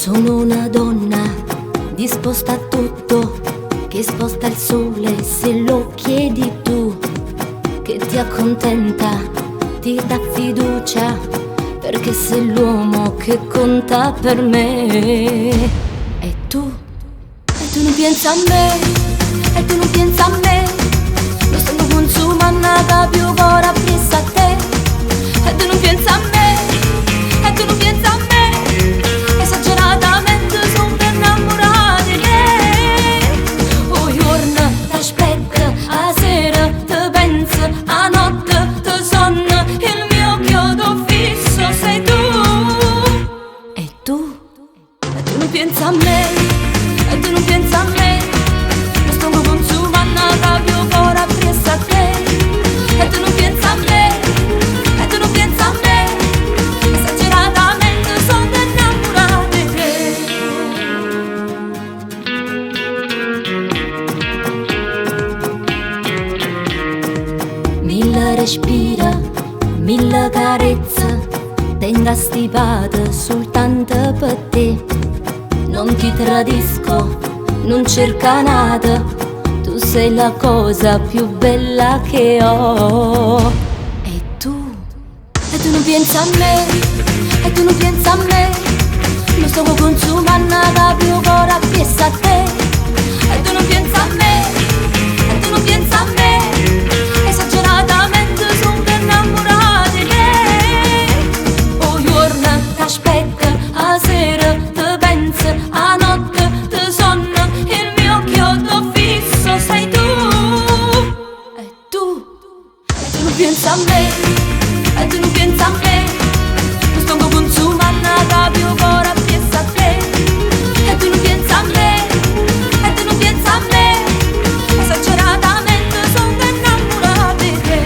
Sono una donna disposta a tutto, che sposta il sole se lo chiedi tu, che ti accontenta, ti dà fiducia, perché sei l'uomo che conta per me. E tu non pensi a me, e tu non pensi a me, lo stanno consumando da più ora presso a te. E tu non pensi a me, e tu non pensi a me, esageratamente sono innamorata di te. Oh giorno t'aspetto, a sera ti penso, a notte ti sonno, il mio chiodo fisso sei tu. E tu non pensi a me, e tu non pensi a me, lo sto consumando da più ora presso a te. E tu non pensi a me, e tu non pensi a me, esageratamente sono innamorata di te. Mille respira, mille carezze, tenga stipate soltanto per te. Non ti tradisco, non cerca nada, tu sei la cosa più bella che ho. E tu non pensi a me, e tu non pensi a me, lo sto consumando da più ora presso a te. E tu non pensi a me, e tu non pensi a me, esageratamente sono innamorata di te. Oh giorno t'aspetto, a sera ti penso, a notte ti sonno, il mio chiodo fisso sei tu. E tu non pensi a me, e tu non pensi a me, lo sto consumando da più ora presso a te. E tu non pensi a me, e tu non pensi a me, esageratamente sono innamorata di te.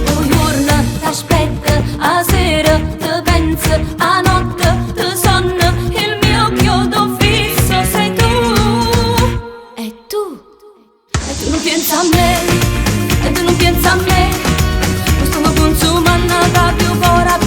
Oh giorno t'aspetto, a sera ti penso, a notte ti sonno, il mio chiodo fisso sei tu. E tu non pensi a me, e tu non pensi a me, lo sto consumando da più ora